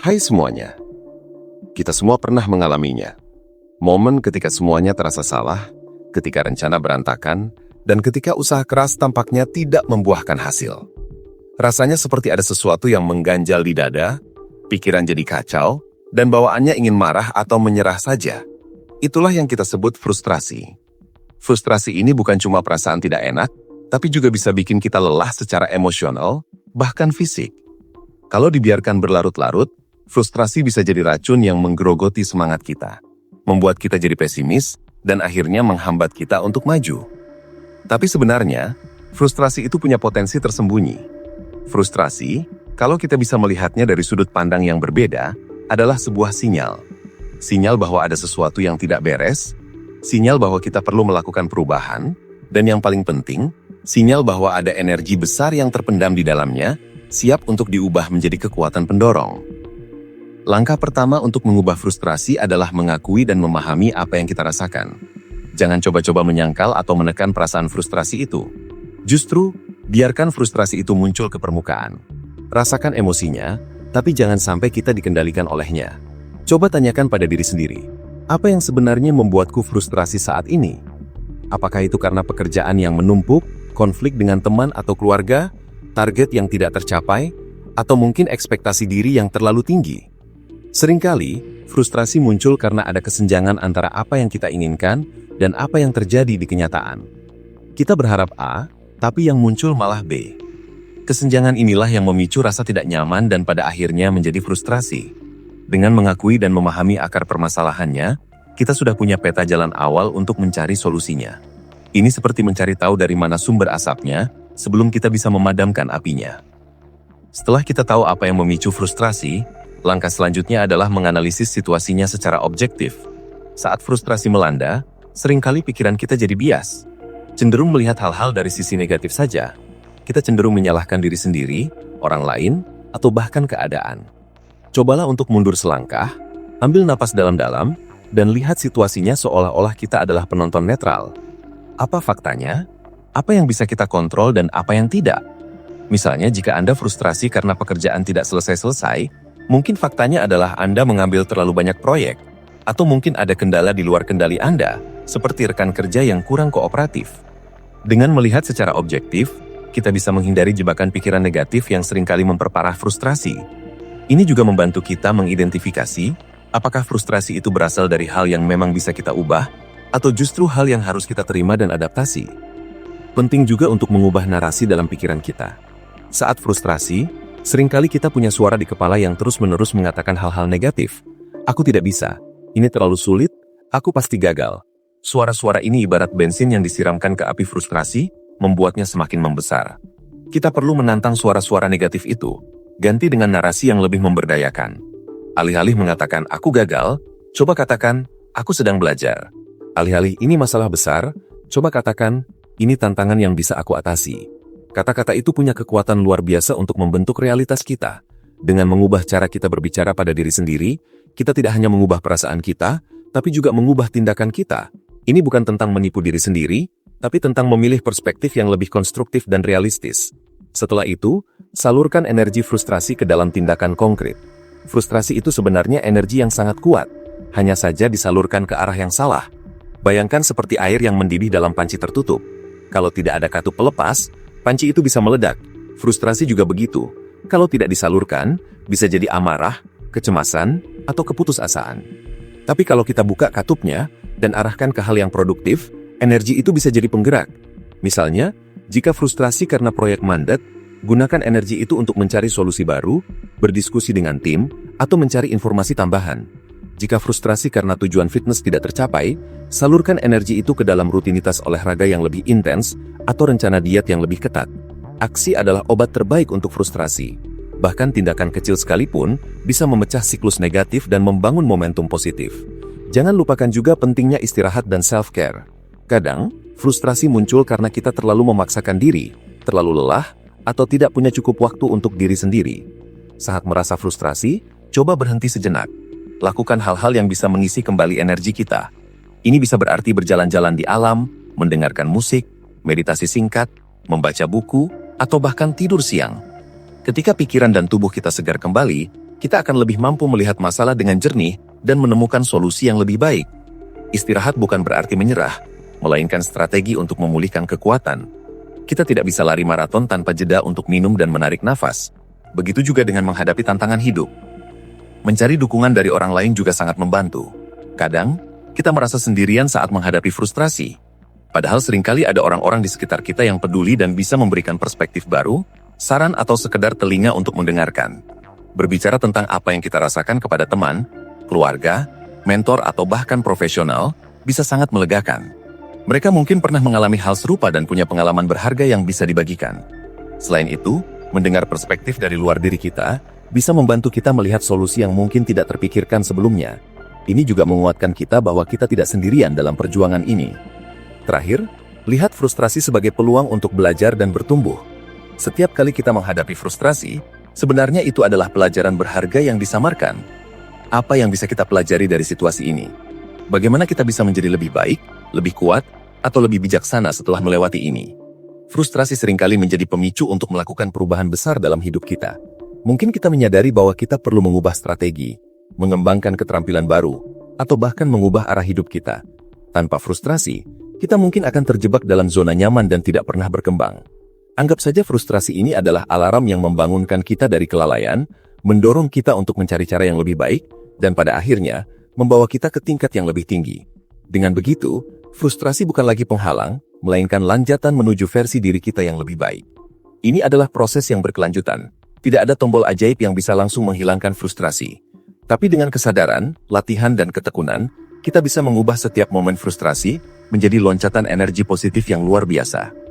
Hai semuanya, kita semua pernah mengalaminya. Momen ketika semuanya terasa salah, ketika rencana berantakan, dan ketika usaha keras tampaknya tidak membuahkan hasil. Rasanya seperti ada sesuatu yang mengganjal di dada, pikiran jadi kacau, dan bawaannya ingin marah atau menyerah saja. Itulah yang kita sebut frustrasi. Frustrasi ini bukan cuma perasaan tidak enak, tapi juga bisa bikin kita lelah secara emosional, bahkan fisik. Kalau dibiarkan berlarut-larut, frustrasi bisa jadi racun yang menggerogoti semangat kita, membuat kita jadi pesimis, dan akhirnya menghambat kita untuk maju. Tapi sebenarnya, frustrasi itu punya potensi tersembunyi. Frustrasi, kalau kita bisa melihatnya dari sudut pandang yang berbeda, adalah sebuah sinyal. Sinyal bahwa ada sesuatu yang tidak beres, sinyal bahwa kita perlu melakukan perubahan, dan yang paling penting, sinyal bahwa ada energi besar yang terpendam di dalamnya, siap untuk diubah menjadi kekuatan pendorong. Langkah pertama untuk mengubah frustrasi adalah mengakui dan memahami apa yang kita rasakan. Jangan coba-coba menyangkal atau menekan perasaan frustrasi itu. Justru, biarkan frustrasi itu muncul ke permukaan. Rasakan emosinya, tapi jangan sampai kita dikendalikan olehnya. Coba tanyakan pada diri sendiri, apa yang sebenarnya membuatku frustrasi saat ini? Apakah itu karena pekerjaan yang menumpuk, konflik dengan teman atau keluarga, target yang tidak tercapai, atau mungkin ekspektasi diri yang terlalu tinggi? Seringkali, frustrasi muncul karena ada kesenjangan antara apa yang kita inginkan dan apa yang terjadi di kenyataan. Kita berharap A, tapi yang muncul malah B. Kesenjangan inilah yang memicu rasa tidak nyaman dan pada akhirnya menjadi frustrasi. Dengan mengakui dan memahami akar permasalahannya, kita sudah punya peta jalan awal untuk mencari solusinya. Ini seperti mencari tahu dari mana sumber asapnya sebelum kita bisa memadamkan apinya. Setelah kita tahu apa yang memicu frustrasi, langkah selanjutnya adalah menganalisis situasinya secara objektif. Saat frustrasi melanda, seringkali pikiran kita jadi bias. Cenderung melihat hal-hal dari sisi negatif saja. Kita cenderung menyalahkan diri sendiri, orang lain, atau bahkan keadaan. Cobalah untuk mundur selangkah, ambil napas dalam-dalam, dan lihat situasinya seolah-olah kita adalah penonton netral. Apa faktanya? Apa yang bisa kita kontrol dan apa yang tidak? Misalnya, jika Anda frustrasi karena pekerjaan tidak selesai-selesai, mungkin faktanya adalah Anda mengambil terlalu banyak proyek, atau mungkin ada kendala di luar kendali Anda, seperti rekan kerja yang kurang kooperatif. Dengan melihat secara objektif, kita bisa menghindari jebakan pikiran negatif yang seringkali memperparah frustrasi. Ini juga membantu kita mengidentifikasi apakah frustrasi itu berasal dari hal yang memang bisa kita ubah, atau justru hal yang harus kita terima dan adaptasi. Penting juga untuk mengubah narasi dalam pikiran kita. Saat frustrasi, seringkali kita punya suara di kepala yang terus-menerus mengatakan hal-hal negatif. Aku tidak bisa, ini terlalu sulit, aku pasti gagal. Suara-suara ini ibarat bensin yang disiramkan ke api frustrasi, membuatnya semakin membesar. Kita perlu menantang suara-suara negatif itu, ganti dengan narasi yang lebih memberdayakan. Alih-alih mengatakan aku gagal, coba katakan aku sedang belajar. Alih-alih ini masalah besar, coba katakan ini tantangan yang bisa aku atasi. Kata-kata itu punya kekuatan luar biasa untuk membentuk realitas kita. Dengan mengubah cara kita berbicara pada diri sendiri, kita tidak hanya mengubah perasaan kita, tapi juga mengubah tindakan kita. Ini bukan tentang menipu diri sendiri, tapi tentang memilih perspektif yang lebih konstruktif dan realistis. Setelah itu, salurkan energi frustrasi ke dalam tindakan konkret. Frustrasi itu sebenarnya energi yang sangat kuat, hanya saja disalurkan ke arah yang salah. Bayangkan seperti air yang mendidih dalam panci tertutup. Kalau tidak ada katup pelepas, panci itu bisa meledak. Frustrasi juga begitu. Kalau tidak disalurkan, bisa jadi amarah, kecemasan, atau keputusasaan. Tapi kalau kita buka katupnya dan arahkan ke hal yang produktif, energi itu bisa jadi penggerak. Misalnya, jika frustrasi karena proyek mandat, gunakan energi itu untuk mencari solusi baru, berdiskusi dengan tim, atau mencari informasi tambahan. Jika frustrasi karena tujuan fitness tidak tercapai, salurkan energi itu ke dalam rutinitas olahraga yang lebih intens atau rencana diet yang lebih ketat. Aksi adalah obat terbaik untuk frustrasi. Bahkan tindakan kecil sekalipun bisa memecah siklus negatif dan membangun momentum positif. Jangan lupakan juga pentingnya istirahat dan self-care. Kadang, frustrasi muncul karena kita terlalu memaksakan diri, terlalu lelah, atau tidak punya cukup waktu untuk diri sendiri. Saat merasa frustrasi, coba berhenti sejenak. Lakukan hal-hal yang bisa mengisi kembali energi kita. Ini bisa berarti berjalan-jalan di alam, mendengarkan musik, meditasi singkat, membaca buku, atau bahkan tidur siang. Ketika pikiran dan tubuh kita segar kembali, kita akan lebih mampu melihat masalah dengan jernih dan menemukan solusi yang lebih baik. Istirahat bukan berarti menyerah, melainkan strategi untuk memulihkan kekuatan. Kita tidak bisa lari maraton tanpa jeda untuk minum dan menarik nafas. Begitu juga dengan menghadapi tantangan hidup. Mencari dukungan dari orang lain juga sangat membantu. Kadang, kita merasa sendirian saat menghadapi frustrasi. Padahal seringkali ada orang-orang di sekitar kita yang peduli dan bisa memberikan perspektif baru, saran atau sekedar telinga untuk mendengarkan. Berbicara tentang apa yang kita rasakan kepada teman, keluarga, mentor atau bahkan profesional, bisa sangat melegakan. Mereka mungkin pernah mengalami hal serupa dan punya pengalaman berharga yang bisa dibagikan. Selain itu, mendengar perspektif dari luar diri kita, bisa membantu kita melihat solusi yang mungkin tidak terpikirkan sebelumnya. Ini juga menguatkan kita bahwa kita tidak sendirian dalam perjuangan ini. Terakhir, lihat frustrasi sebagai peluang untuk belajar dan bertumbuh. Setiap kali kita menghadapi frustrasi, sebenarnya itu adalah pelajaran berharga yang disamarkan. Apa yang bisa kita pelajari dari situasi ini? Bagaimana kita bisa menjadi lebih baik, lebih kuat, atau lebih bijaksana setelah melewati ini? Frustrasi seringkali menjadi pemicu untuk melakukan perubahan besar dalam hidup kita. Mungkin kita menyadari bahwa kita perlu mengubah strategi, mengembangkan keterampilan baru, atau bahkan mengubah arah hidup kita. Tanpa frustrasi, kita mungkin akan terjebak dalam zona nyaman dan tidak pernah berkembang. Anggap saja frustrasi ini adalah alarm yang membangunkan kita dari kelalaian, mendorong kita untuk mencari cara yang lebih baik, dan pada akhirnya, membawa kita ke tingkat yang lebih tinggi. Dengan begitu, frustrasi bukan lagi penghalang, melainkan lanjatan menuju versi diri kita yang lebih baik. Ini adalah proses yang berkelanjutan. Tidak ada tombol ajaib yang bisa langsung menghilangkan frustrasi. Tapi dengan kesadaran, latihan, dan ketekunan, kita bisa mengubah setiap momen frustrasi menjadi loncatan energi positif yang luar biasa.